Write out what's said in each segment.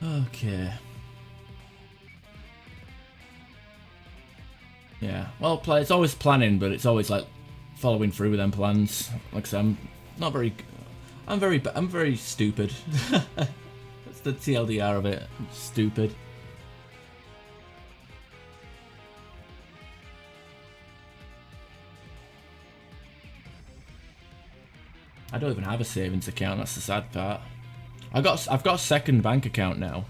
Okay. Yeah. Well, it's always planning, but it's always like following through with them plans. Like I said, I'm not very. I'm very stupid. That's the TLDR of it. I'm stupid. I don't even have a savings account. That's the sad part. I've got a second bank account now,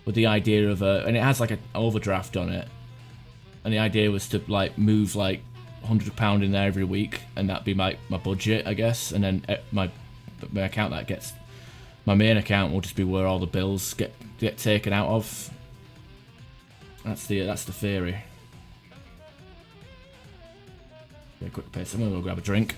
with the idea of and it has like an overdraft on it, and the idea was to like move like £100 in there every week, and that'd be my budget, I guess, and then my account that gets my main account will just be where all the bills get taken out of. That's the theory. Yeah, quick pace. I'm gonna go grab a drink.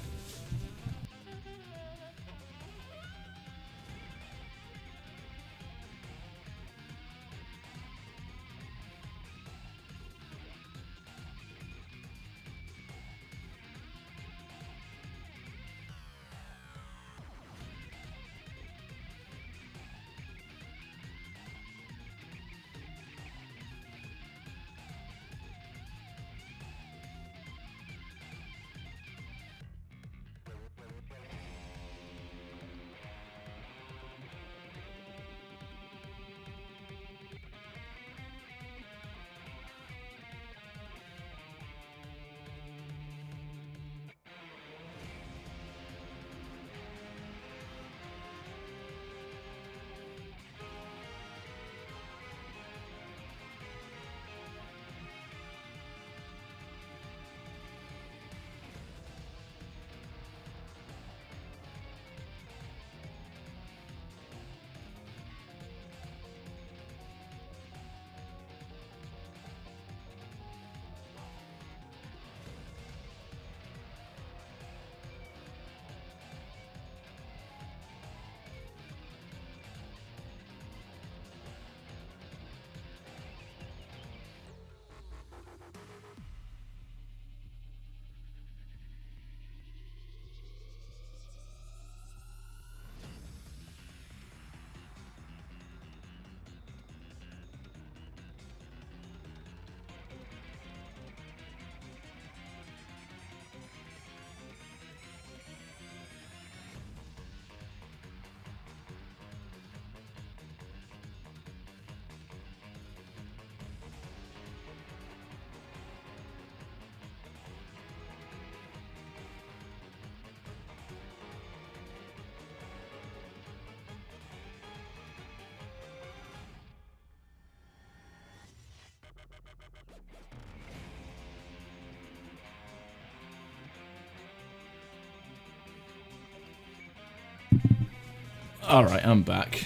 Alright, I'm back.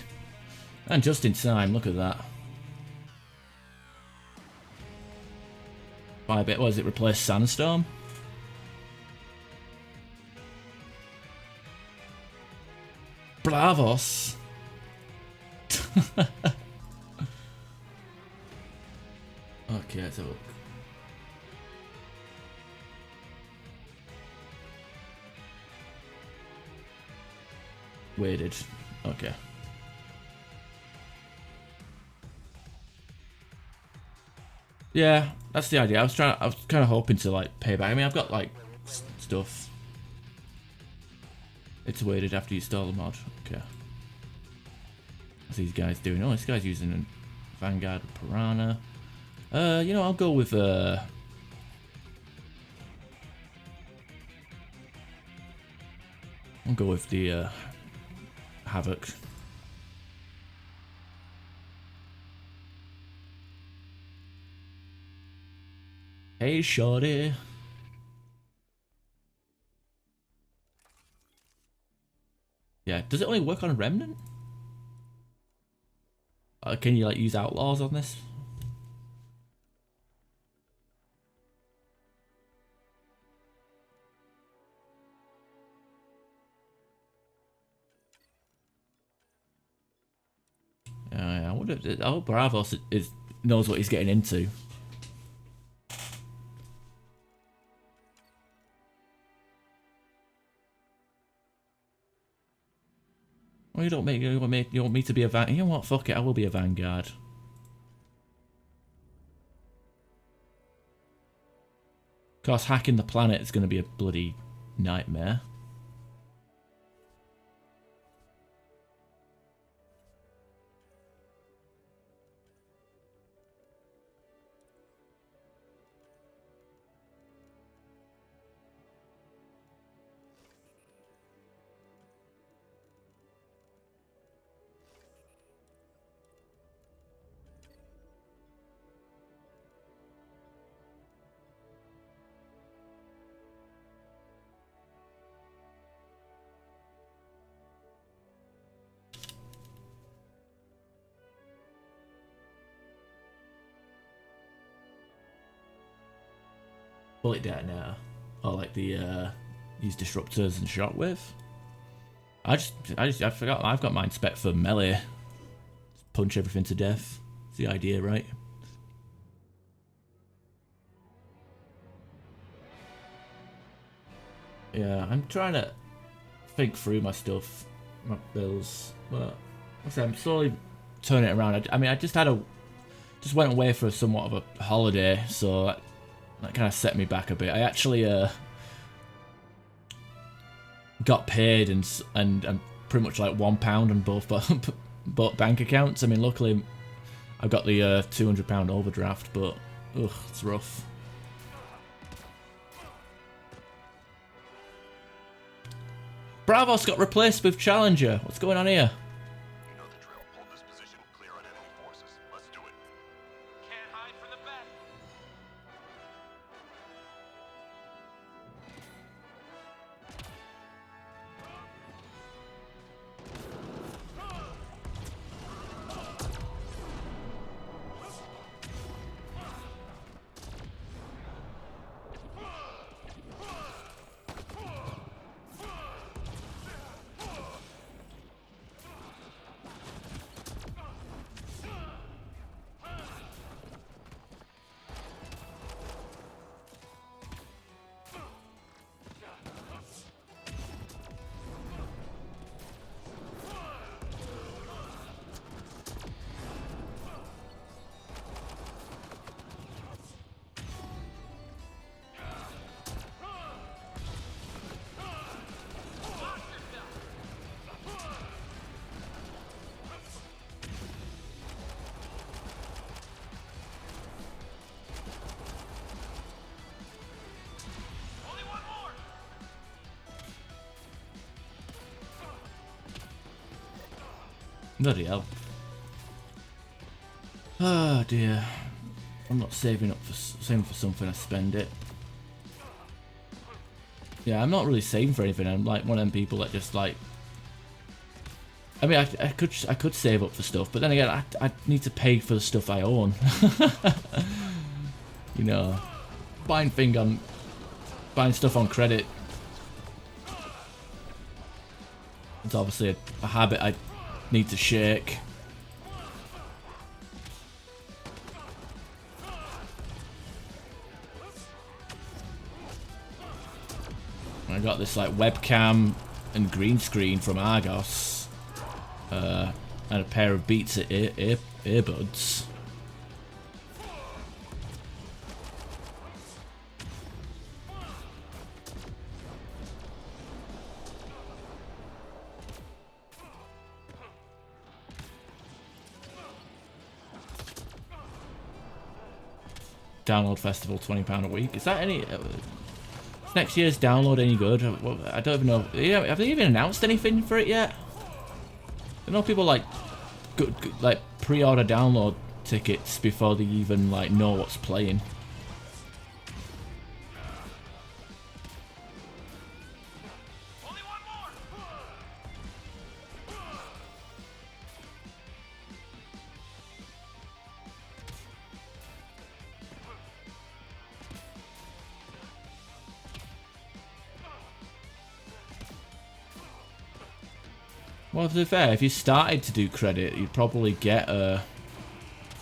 And just in time, look at that. By a bit, what does it replace Sandstorm? Bravos! Okay, let's have a look. Weighted. Okay. Yeah, that's the idea. I was kind of hoping to like pay back. I mean, I've got like stuff. It's weighted after you install the mod. Okay. What's these guys doing? Oh, this guy's using a Vanguard Piranha. You know, I'll go with I'll go with the Havoc. Hey, shorty. Yeah, does it only work on Remnant? Can you like use outlaws on this? I wonder if I hope Bravos knows what he's getting into. Well, you don't make. You want me to be a van. You know what? Fuck it. I will be a vanguard. Of course, hacking the planet is going to be a bloody nightmare. Bullet detonator, or like the use disruptors and shockwave. I forgot. I've got mine spec for melee. Just punch everything to death. It's the idea, right? Yeah, I'm trying to think through my stuff, my bills, but I'm slowly turning it around. I mean, I just went away for somewhat of a holiday, so that kind of set me back a bit. I actually got paid and I'm pretty much like £1 on both bank accounts. I mean, luckily I've got the £200 overdraft, but ugh, it's rough. Bravos got replaced with Challenger. What's going on here? You know the drill. Hold this position, clear on enemy forces. Let's do it. Can't hide from the bat. Bloody hell. Oh dear. I'm not saving for something. I spend it. Yeah, I'm not really saving for anything. I'm like one of them people that just like. I mean, I could save up for stuff, but then again, I need to pay for the stuff I own. You know, buying stuff on credit. It's obviously a habit I need to shake. I got this like webcam and green screen from Argos, and a pair of Beats earbuds. Download festival, £20 a week. Is that any? Is next year's download any good? I don't even know. Yeah, have they even announced anything for it yet? I know people like pre-order download tickets before they even like know what's playing. Well, to be fair, if you started to do credit, you'd probably get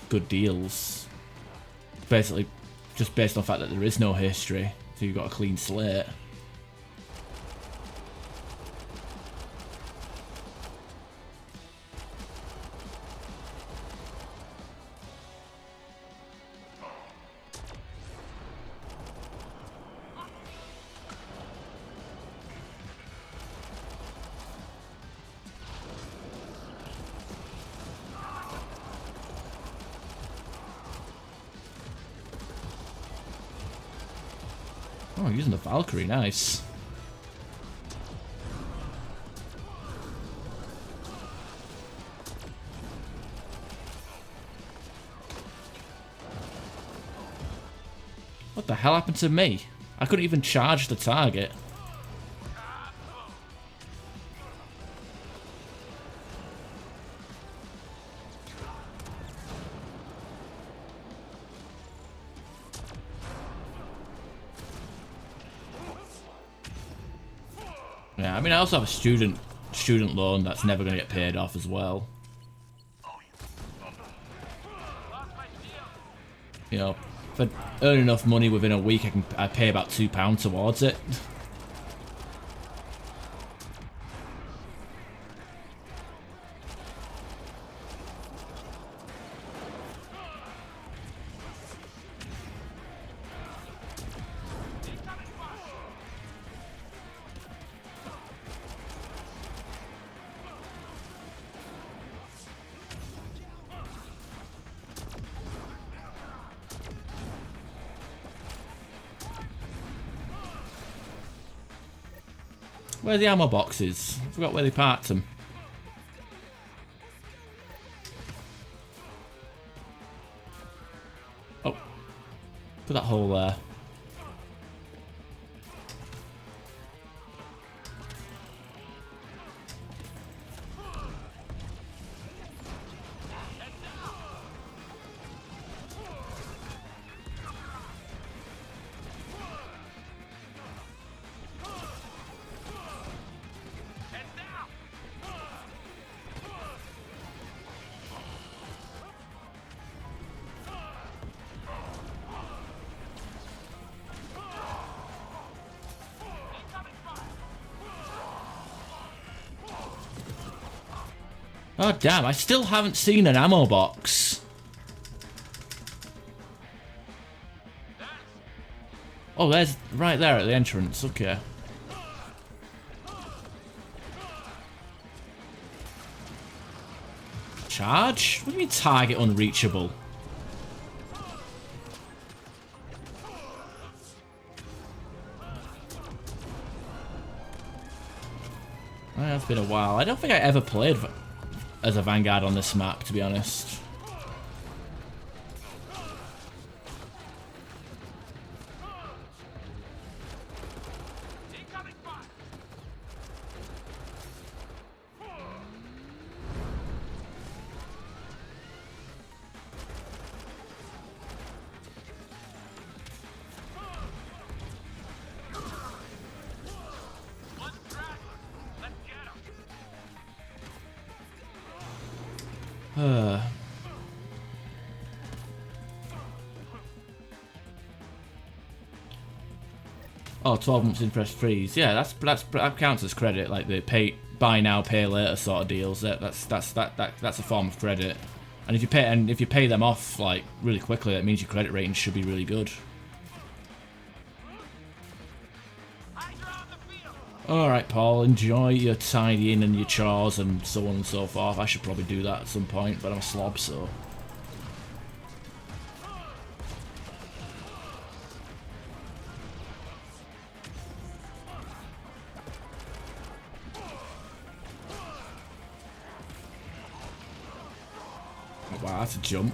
good deals. Basically, just based on the fact that there is no history, so you've got a clean slate. Oh, using the Valkyrie, nice. What the hell happened to me? I couldn't even charge the target. Yeah, I mean, I also have a student loan that's never going to get paid off as well. You know, if I earn enough money within a week, I pay about £2 towards it. Where are the ammo boxes? I forgot where they parked them. Oh. Put that hole there. Oh damn, I still haven't seen an ammo box. Oh, there's right there at the entrance, okay. Charge? What do you mean target unreachable? Well, it's been a while. I don't think I ever played as a Vanguard on this map, to be honest. Oh, 12 months interest freeze. Yeah, that counts as credit, like the buy now, pay later sort of deals. That's a form of credit. And if you pay them off like really quickly, that means your credit rating should be really good. Alright, Paul, enjoy your tidying and your chores and so on and so forth. I should probably do that at some point, but I'm a slob, so. Oh, wow, that's a jump.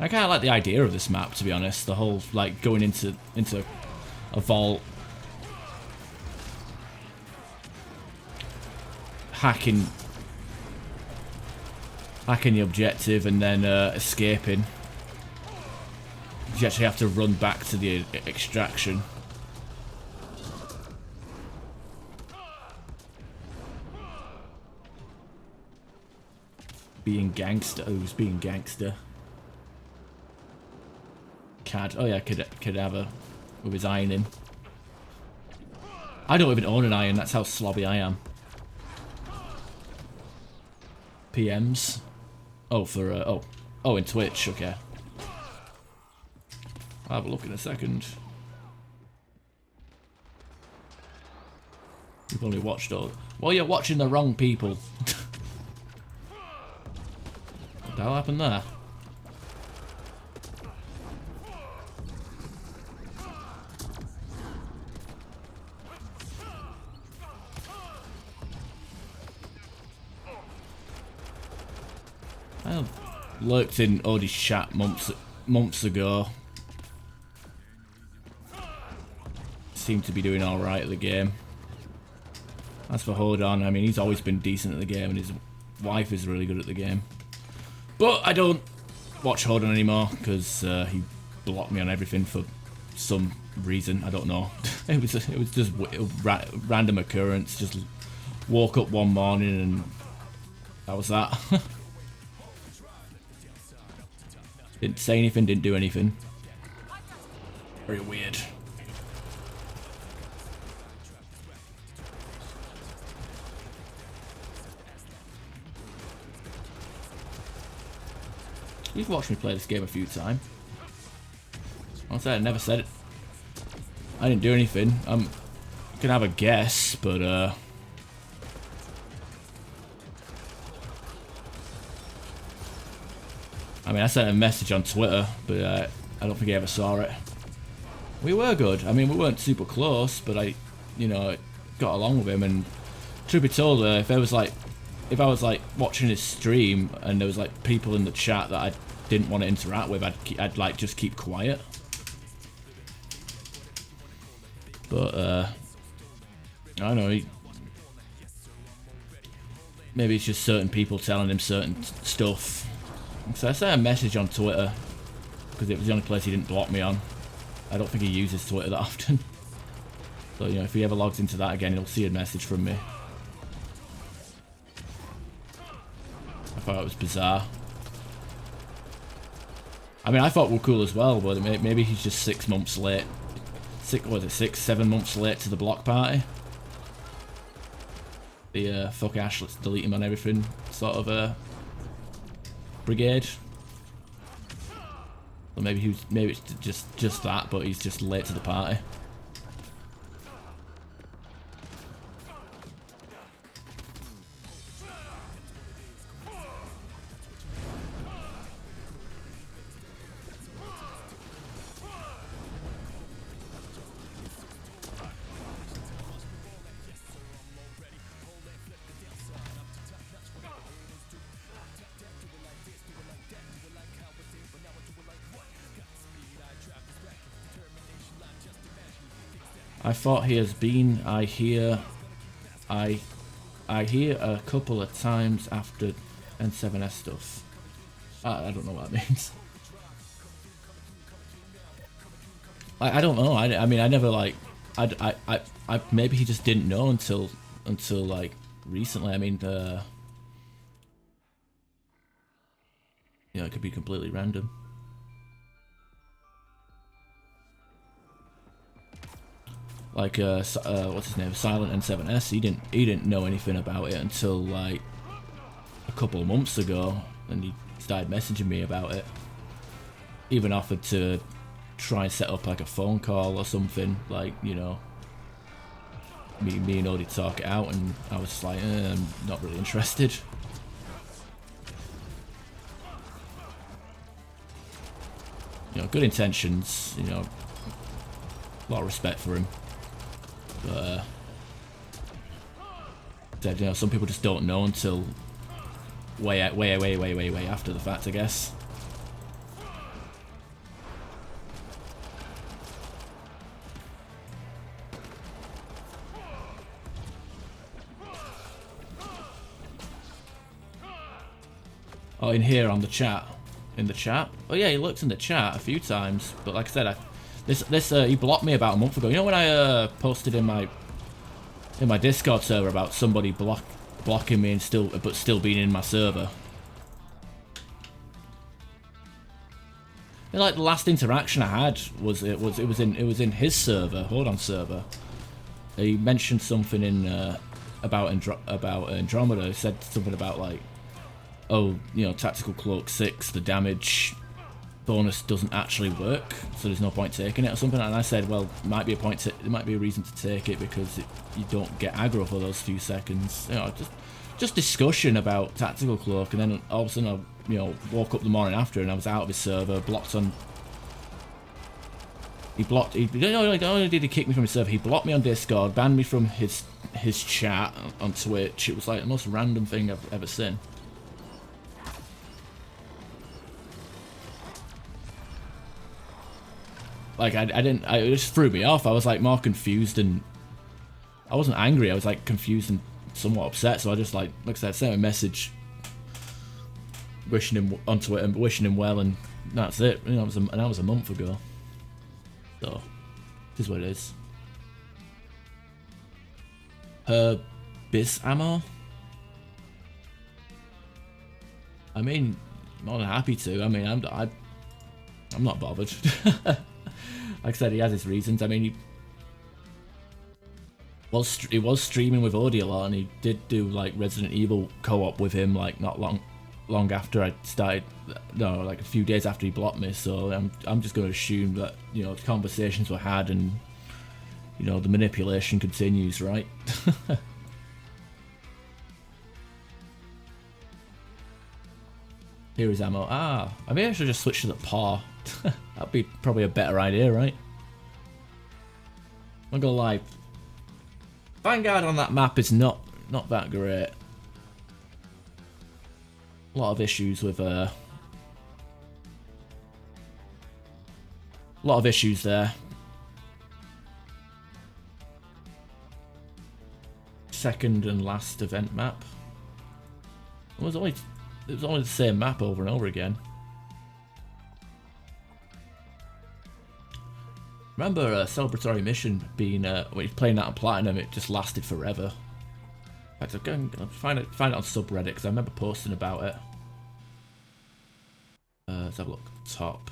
I kind of like the idea of this map, to be honest. The whole, like, going into a vault, hacking the objective, and then escaping. You actually have to run back to the extraction. Being gangster. Oh, who's being gangster? Cad. Oh yeah, Cadaver with his ironing. I don't even own an iron, that's how slobby I am. PMs. Oh, for oh, in Twitch. Okay. I'll have a look in a second. You've only watched all. Well, you're watching the wrong people. What the hell happened there? I lurked in Odie's chat months ago. Seemed to be doing alright at the game. As for Hold On, I mean, he's always been decent at the game, and his wife is really good at the game. But I don't watch Hold On anymore, because he blocked me on everything for some reason. I don't know. It was just a random occurrence. Just woke up one morning, and that was that. Didn't say anything, didn't do anything. Very weird. You've watched me play this game a few times. Honestly, I never said it. I didn't do anything. You can have a guess, but I mean, I sent a message on Twitter, but I don't think he ever saw it. We were good. I mean, we weren't super close, but I got along with him. And truth be told, if I was like watching his stream and there was like people in the chat that I didn't want to interact with, I'd like just keep quiet. But I don't know. Maybe it's just certain people telling him certain stuff. So I sent a message on Twitter because it was the only place he didn't block me on. I don't think he uses Twitter that often. So if he ever logs into that again, he'll see a message from me. I thought it was bizarre. I mean, I thought we were cool as well, but maybe he's just 6 months late. 7 months late to the block party. The fuck Ash, let's delete him on everything sort of brigade. Or maybe it's just that, but he's just late to the party. I thought he has been. I hear a couple of times after N7S stuff. I don't know what that means. I don't know. I mean, I never like. I maybe he just didn't know until like recently. I mean, it could be completely random. Like what's his name, Silent N7S, he didn't know anything about it until like a couple of months ago, and he started messaging me about it. Even offered to try and set up like a phone call or something, like, me and Odie talk it out, and I was just like, I'm not really interested. Good intentions, a lot of respect for him. But some people just don't know until way after the fact, I guess. Oh, in here on the chat, Oh yeah, he looked in the chat a few times, but like I said, he blocked me about a month ago. You know when I posted in my Discord server about somebody blocking me and still being in my server. And like the last interaction I had was it was in his server, Hold On server. He mentioned something in about Andromeda. He said something about like oh, you know, Tactical Cloak 6, the damage bonus doesn't actually work, so there's no point taking it or something. And I said, well, might be a point. It might be a reason to take it because you don't get aggro for those few seconds. You know, just discussion about Tactical Cloak, and then all of a sudden I, you know, woke up the morning after and I was out of his server, blocked on. He blocked. Not only did he kick me from his server, he blocked me on Discord, banned me from his chat on Twitch. It was like the most random thing I've ever seen. Like it just threw me off. I was like more confused, and I wasn't angry. I was like confused and somewhat upset. So I just like I said, sent him a message, wishing him on Twitter and wishing him well, and that's it. You know, that was a month ago. So, this is what it is. Bis ammo. I mean, more than happy to. I mean, I'm not bothered. Like I said, he has his reasons. I mean, he was streaming with Odie a lot, and he did do like Resident Evil co-op with him, like not long after I started. No, like a few days after he blocked me. So I'm just going to assume that, you know, conversations were had, and you know the manipulation continues, right? Here is ammo. Ah, I mean I should just switch to the paw. That'd be probably a better idea, right? I'm not gonna lie. Vanguard on that map is not that great. A lot of issues with a lot of issues there. Second and last event map. It was only the same map over and over again. Remember a celebratory mission being when you're playing that on Platinum, it just lasted forever. In fact, I'm going to find it on subreddit because I remember posting about it. Let's have a look. Top.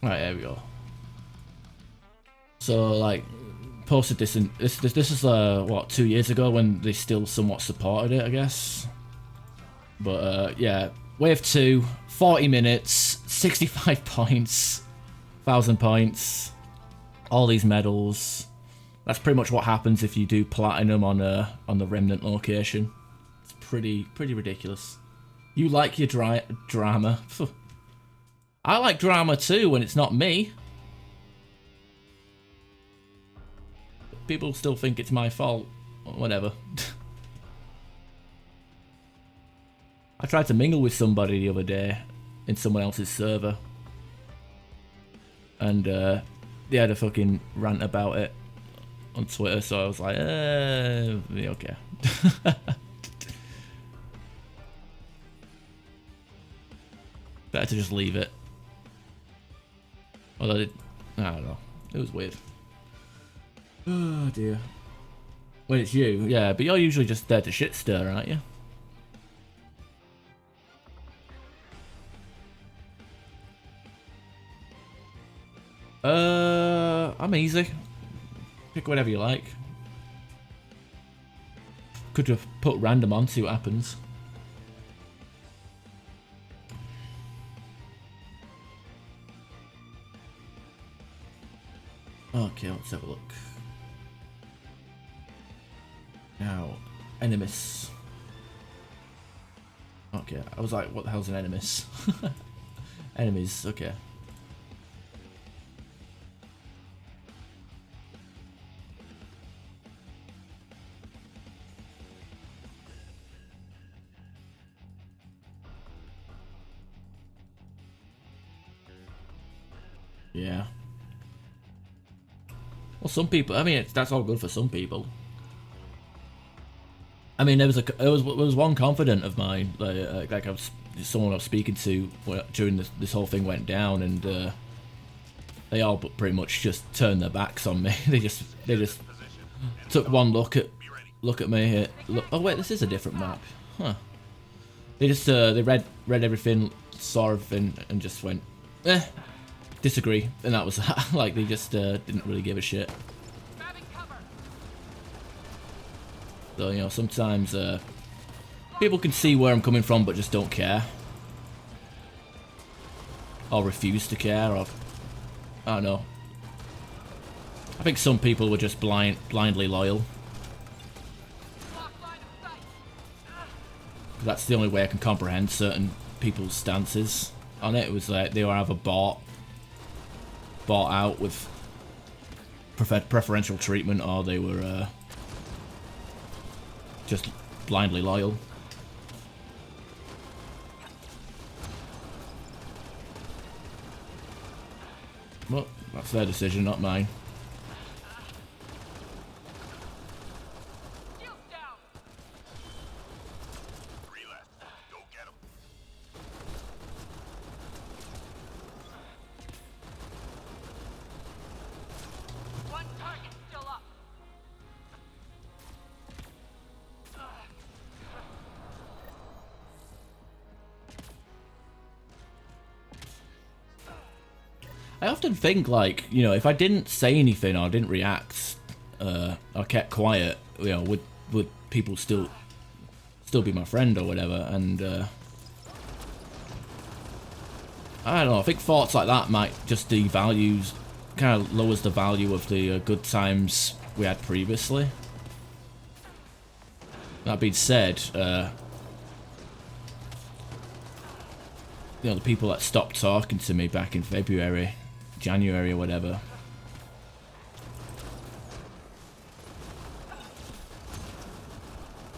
Right, there we go. So, like, posted this in this is what, 2 years ago when they still somewhat supported it, I guess. But yeah, wave 2, 40 minutes, 65 points, 1,000 points, all these medals. That's pretty much what happens if you do platinum on the Remnant location. It's pretty ridiculous. You like your drama. I like drama too when it's not me. People still think it's my fault. Whatever. I tried to mingle with somebody the other day in someone else's server. And they had a fucking rant about it on Twitter, so I was like, yeah, okay. Better to just leave it. Although, I don't know. It was weird. Oh dear. When it's you, yeah, but you're usually just there to shit stir, aren't you? I'm easy. Pick whatever you like. Could have put random on, see what happens. Okay, let's have a look. Now, enemies. Okay, I was like, what the hell's an enemies? Enemies, okay. Yeah. Well, some people. I mean, that's all good for some people. I mean, there was one confidant of mine, like I was someone I was speaking to during this whole thing went down, and they all but pretty much just turned their backs on me. they just took one look at me. Oh wait, this is a different map, huh? They just they read everything, saw everything, and just went, disagree, and that was that. Like they just didn't really give a shit. So you know, sometimes people can see where I'm coming from, but just don't care, or refuse to care, or I don't know. I think some people were just blindly loyal. That's the only way I can comprehend certain people's stances on it. It was like they were either bought out with preferential treatment, or they were just blindly loyal. Well, that's their decision, not mine. I often think, like, you know, if I didn't say anything or didn't react, or kept quiet, you know, would people still be my friend or whatever? And I don't know. I think thoughts like that might just devalue, kind of lowers the value of the good times we had previously. That being said, you know, the people that stopped talking to me back in February, January or whatever,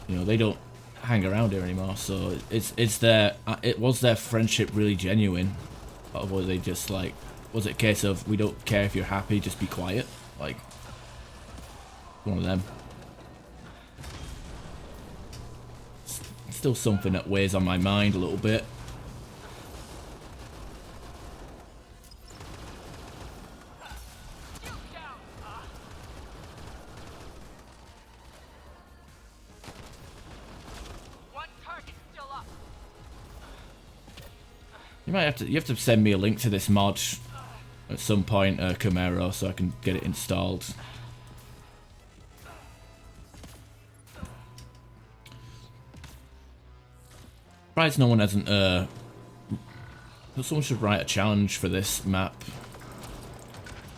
you know, they don't hang around here anymore. So it was their friendship really genuine, or were they just like, was it a case of we don't care if you're happy, just be quiet? Like, one of them. Still something that weighs on my mind a little bit. You have to send me a link to this mod at some point, Camaro, so I can get it installed. Surprised no one hasn't. Someone should write a challenge for this map.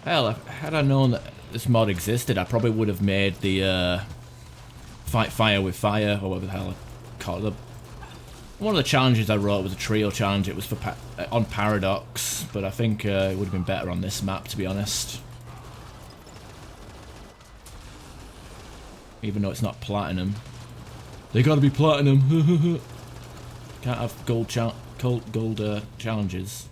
Hell, had I known that this mod existed, I probably would have made the fight fire with fire, or whatever the hell I call it. One of the challenges I wrote was a trio challenge. It was for on Paradox, but I think it would have been better on this map, to be honest. Even though it's not platinum, they gotta be platinum. Can't have gold challenges.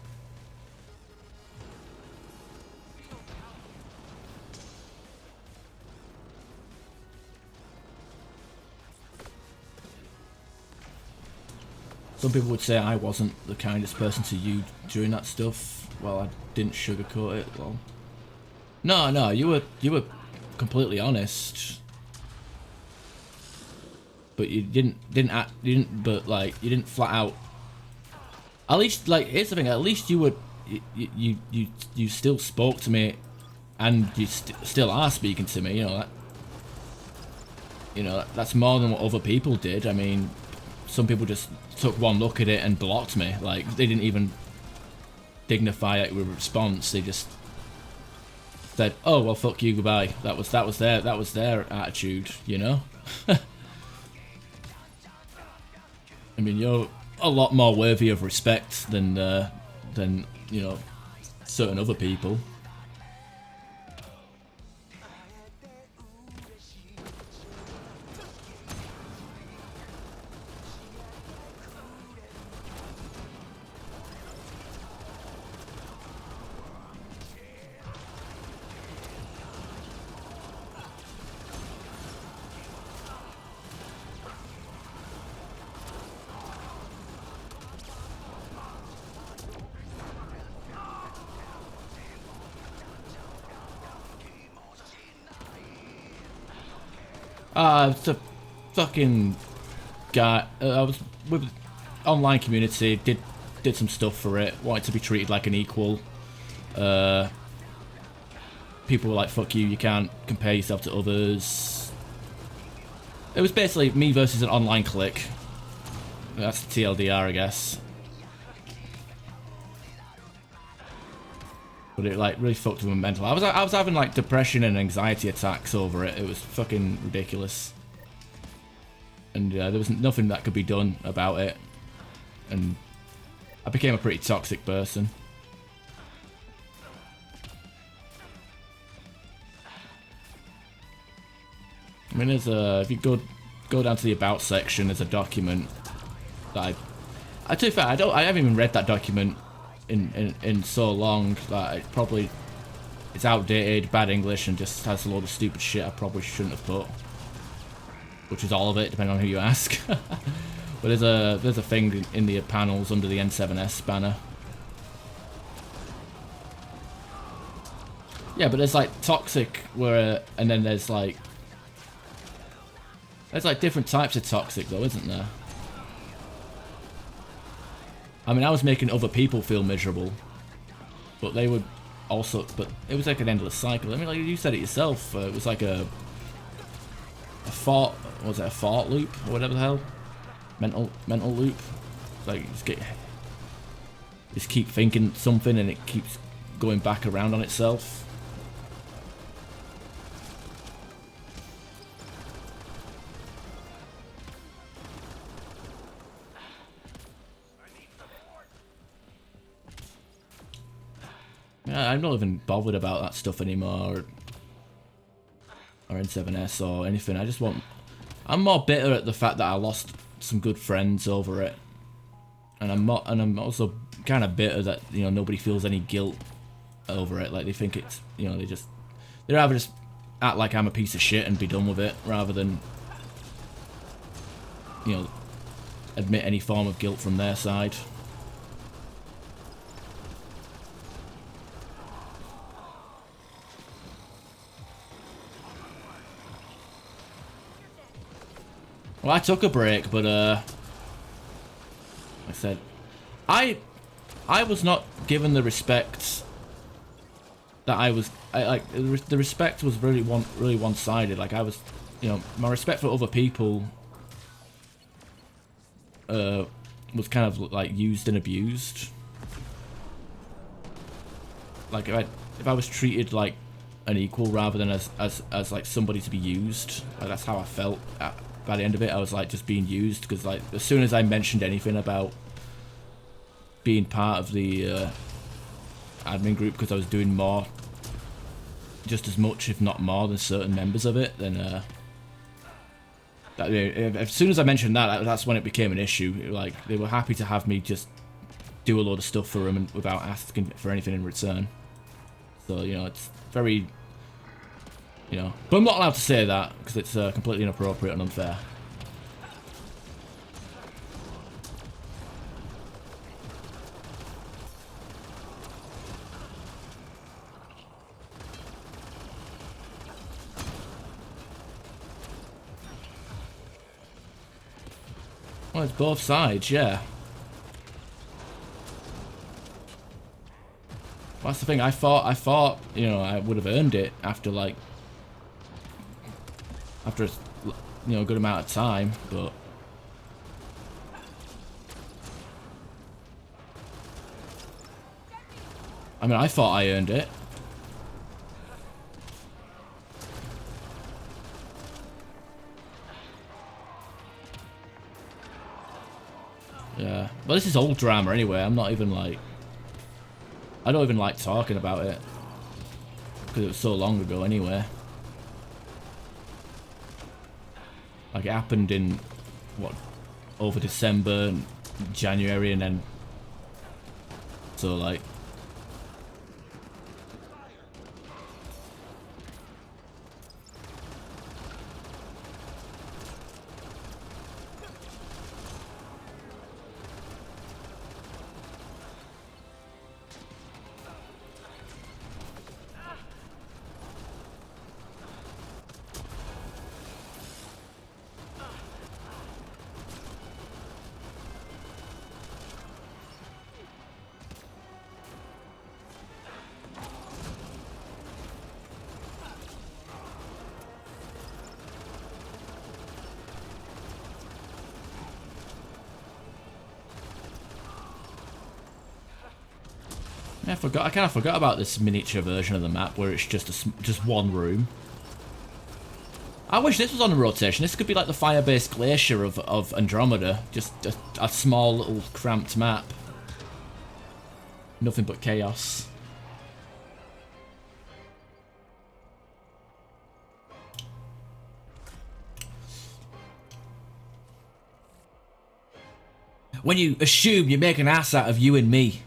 Some people would say I wasn't the kindest person to you during that stuff. Well, I didn't sugarcoat it. Well, no, you were completely honest, but you didn't flat out. At least, like, here's the thing. At least you still spoke to me, and you still are speaking to me. That's more than what other people did. I mean, some people just took one look at it and blocked me. Like, they didn't even dignify it with a response. They just said, "Oh well, fuck you, goodbye." That was their attitude, you know. I mean, you're a lot more worthy of respect than you know, certain other people. It's a fucking guy. I was with the online community, did some stuff for it, wanted to be treated like an equal. People were like, fuck you, you can't compare yourself to others. It was basically me versus an online clique. That's the TLDR, I guess. But it like really fucked with my mental. I was having like depression and anxiety attacks over it. It was fucking ridiculous. And there was nothing that could be done about it. And I became a pretty toxic person. I mean, there's a, if you go down to the about section, there's a document that to be fair, I haven't even read that document in so long that it's outdated, bad English, and just has a load of stupid shit I probably shouldn't have put. Which is all of it, depending on who you ask. But there's a thing in the panels under the N7S banner. Yeah, but there's like toxic where, and then there's like different types of toxic though, isn't there? I mean, I was making other people feel miserable, but they would also, but it was like an endless cycle. I mean, like you said it yourself, it was like a fart, was it a fart loop or whatever the hell? Mental loop. Like you just keep thinking something and it keeps going back around on itself. Yeah, I'm not even bothered about that stuff anymore, or N7S or anything. I just want. I'm more bitter at the fact that I lost some good friends over it, and I'm also kind of bitter that nobody feels any guilt over it. Like they think it's they'd rather just act like I'm a piece of shit and be done with it rather than admit any form of guilt from their side. Well, I took a break, but like I said, I was not given the respect that the respect was really one-sided. Like I was, my respect for other people was kind of like used and abused. Like if I was treated like an equal rather than as like somebody to be used, like that's how I felt. By the end of it, I was like just being used, because like as soon as I mentioned anything about being part of the admin group, because I was doing more, just as much if not more than certain members of it, then as soon as I mentioned that, that's when it became an issue. Like they were happy to have me just do a load of stuff for them and without asking for anything in return. So it's very. But I'm not allowed to say that because it's completely inappropriate and unfair. Well, it's both sides, yeah. Well, that's the thing. I thought, I would have earned it after a good amount of time, but I mean, I thought I earned it. Yeah, well, this is old drama anyway. I'm not even like, I don't even like talking about it because it was so long ago anyway. Like it happened in over December and January, and then so like I forgot. I kind of forgot about this miniature version of the map where it's just one room. I wish this was on a rotation. This could be like the fire-based glacier of Andromeda. Just a small little cramped map. Nothing but chaos. When you assume you make an ass out of you and me.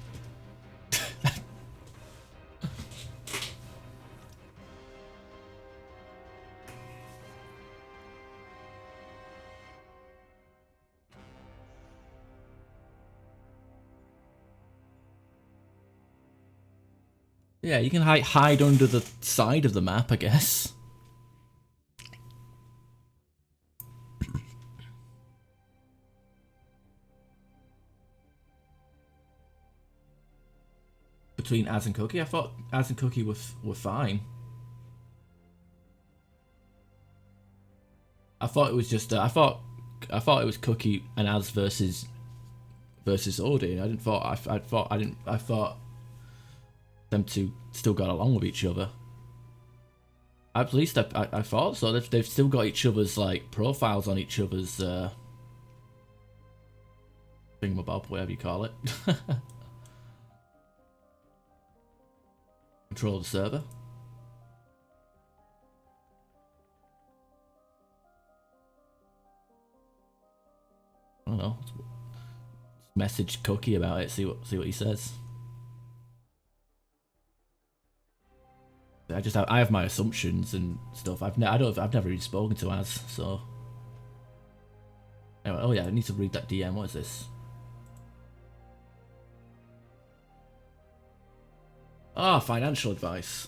Yeah, you can hide under the side of the map, I guess. Between Az and Cookie, I thought Az and Cookie were fine. I thought it was just I thought it was Cookie and Az versus Odin. I thought them two still got along with each other. At least I thought so. They've still got each other's like profiles on each other's thingamabob, whatever you call it. Control the server. I don't know. Message Cookie about it. See what he says. I have my assumptions and stuff. I've never really spoken to Az, so. Anyway, oh yeah, I need to read that DM. What is this? Ah, financial advice.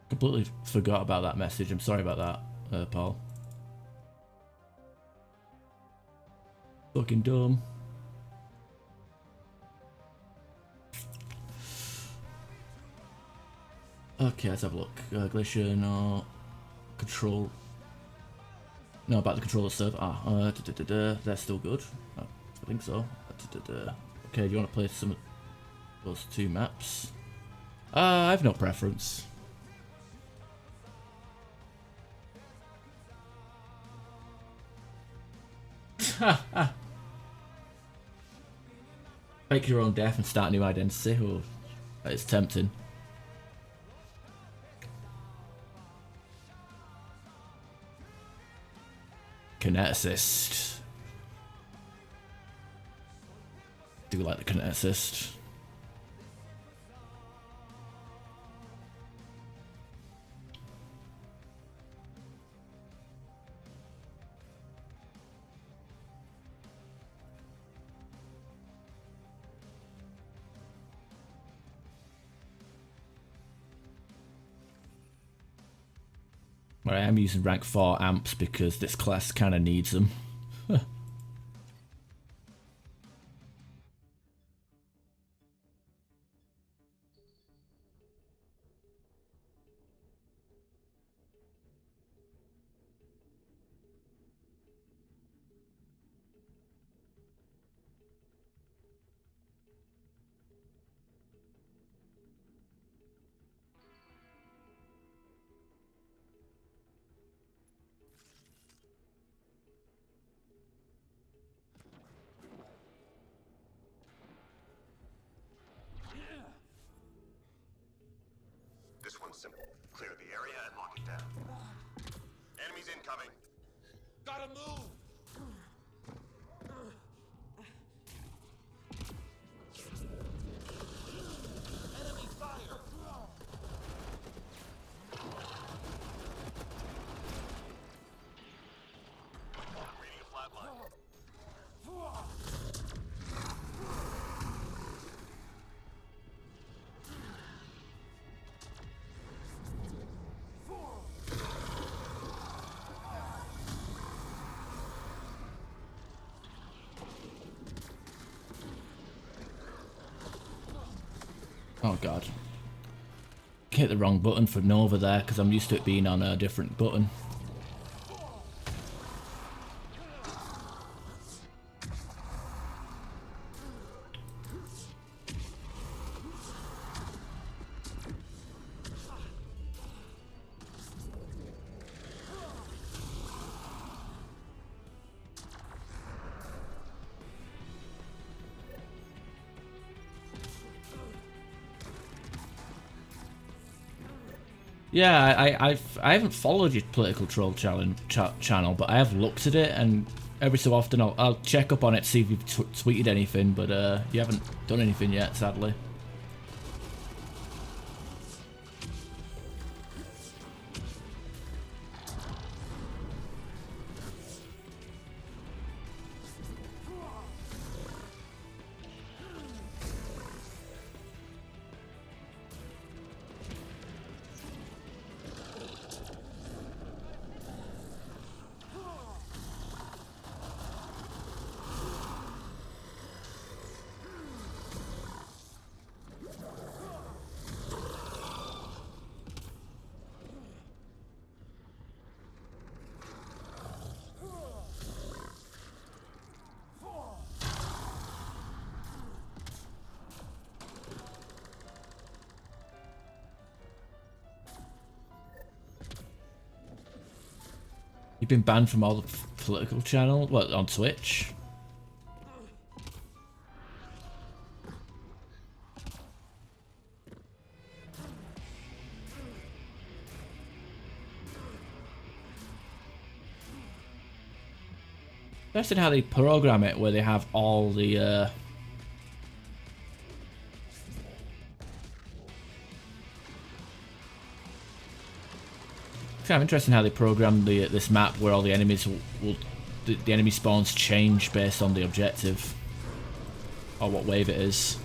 Completely forgot about that message. I'm sorry about that, Paul. Fucking dumb. Okay, let's have a look. Glacier, no. Control. No, about the controller server. They're still good. I think so. Okay, do you want to play some of those two maps? I have no preference. Fake your own death and start a new identity. Oh, that is tempting. Kineticist. Do like the kineticist. I am using rank 4 amps because this class kind of needs them. one's simple. Clear the area and lock it down. Enemies incoming. Gotta move! Enemy fire! I'm reading a flat line. Oh god. Hit the wrong button for Nova there because I'm used to it being on a different button. Yeah, I haven't followed your political troll channel, but I have looked at it, and every so often I'll check up on it to see if you've tweeted anything, but you haven't done anything yet, sadly. You've been banned from all the political channel, what, on Twitch? Interesting how they program it, where they have all the It's kind of interesting how they program this map where all the enemies the enemy spawns change based on the objective or what wave it is.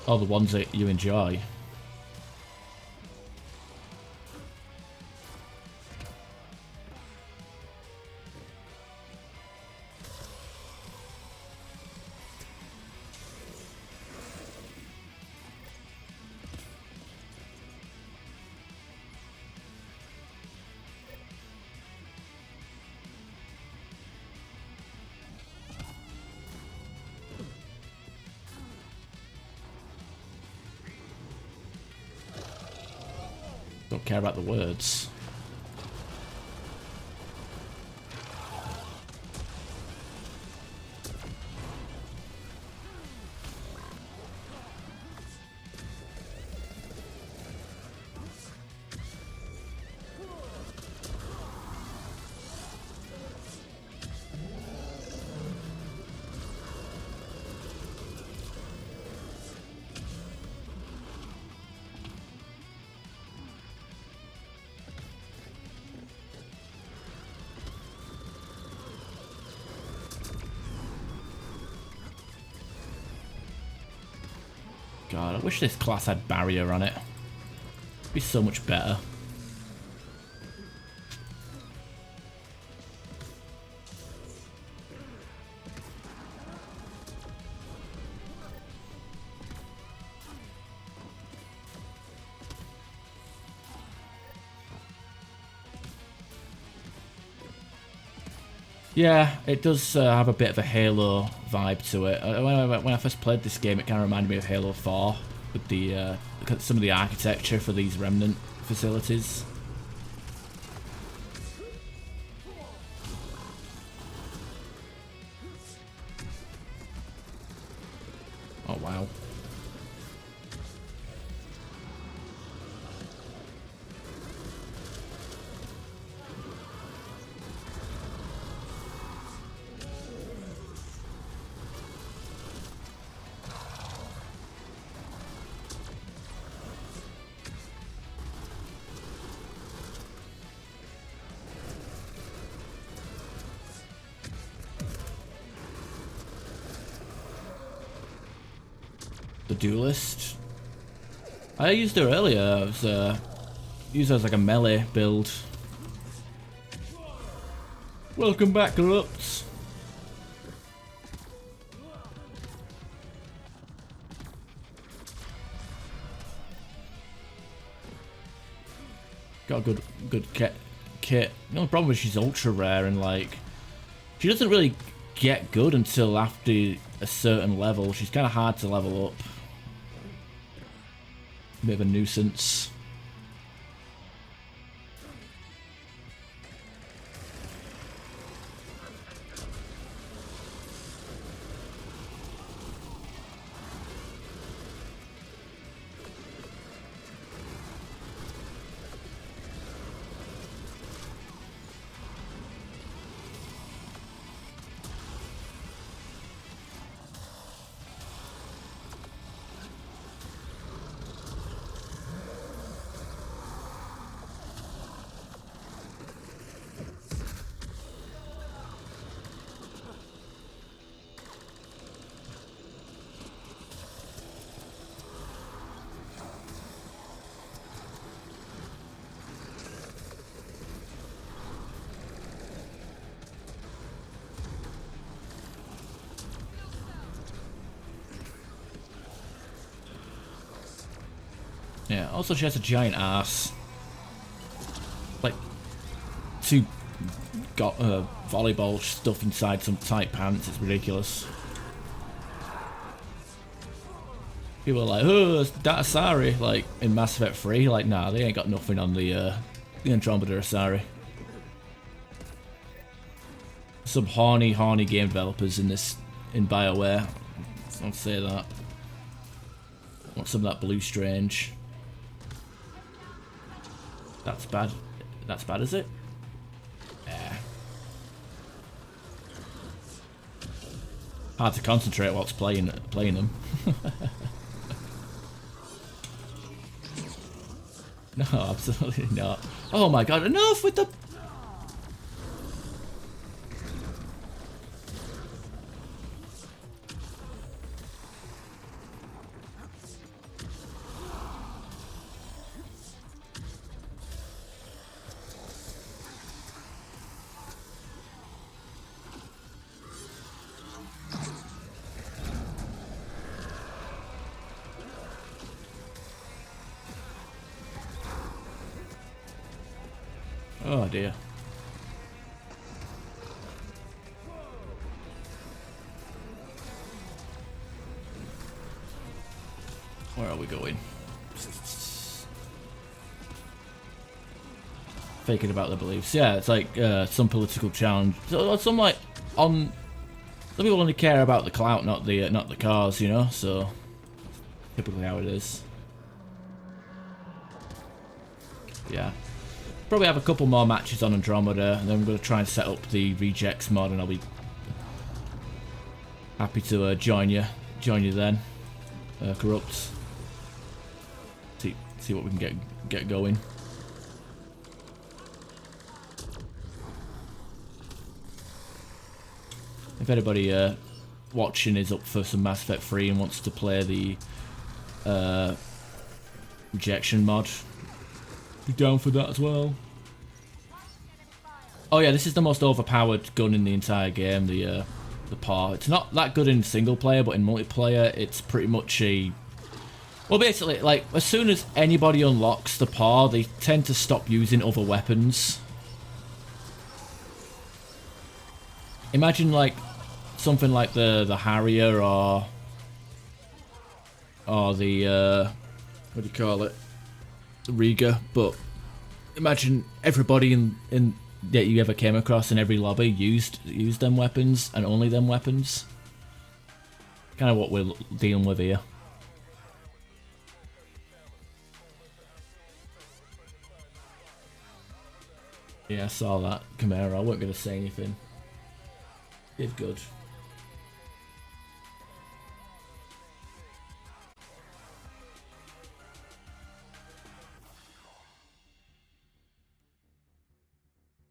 Oh, the ones that you enjoy. Don't care about the words. God, I wish this class had barrier on it. It'd be so much better. Yeah, it does have a bit of a Halo vibe to it. When I first played this game, it kind of reminded me of Halo 4 with the some of the architecture for these Remnant facilities. Oh wow. The Duelist. I used her earlier. I was used her as like a melee build. Welcome back, Corrupts. Got a good kit. The only problem is she's ultra rare and like she doesn't really get good until after a certain level. She's kind of hard to level up. Bit of a nuisance. Yeah, also she has a giant ass. Like, two got volleyball stuff inside some tight pants, it's ridiculous. People are like, oh, it's that Asari, like, in Mass Effect 3, like, nah, they ain't got nothing on the Andromeda Asari. Some horny game developers in BioWare. I'll say that. Want some of that blue strange. That's bad. That's bad, is it? Yeah. Hard to concentrate whilst playing them. No, absolutely not. Oh my god, enough with the... Oh dear. Where are we going? Faking about their beliefs. Yeah, it's like some political challenge. Some like on. Some people only care about the clout, not the cause, you know. So typically how it is. Yeah. Probably have a couple more matches on Andromeda, and then I'm going to try and set up the rejects mod, and I'll be happy to join you then, Corrupt. See what we can get going. If anybody watching is up for some Mass Effect 3 and wants to play the rejection mod, be down for that as well. Oh yeah, this is the most overpowered gun in the entire game, the PAW. It's not that good in single player, but in multiplayer it's pretty much a... Well, basically, like, as soon as anybody unlocks the PAW, they tend to stop using other weapons. Imagine like something like the Harrier or the what do you call it, Riga, but imagine everybody in that you ever came across in every lobby used them weapons and only them weapons. Kind of what we're dealing with here. Yeah, I saw that. Chimera, I wasn't going to say anything. Did good.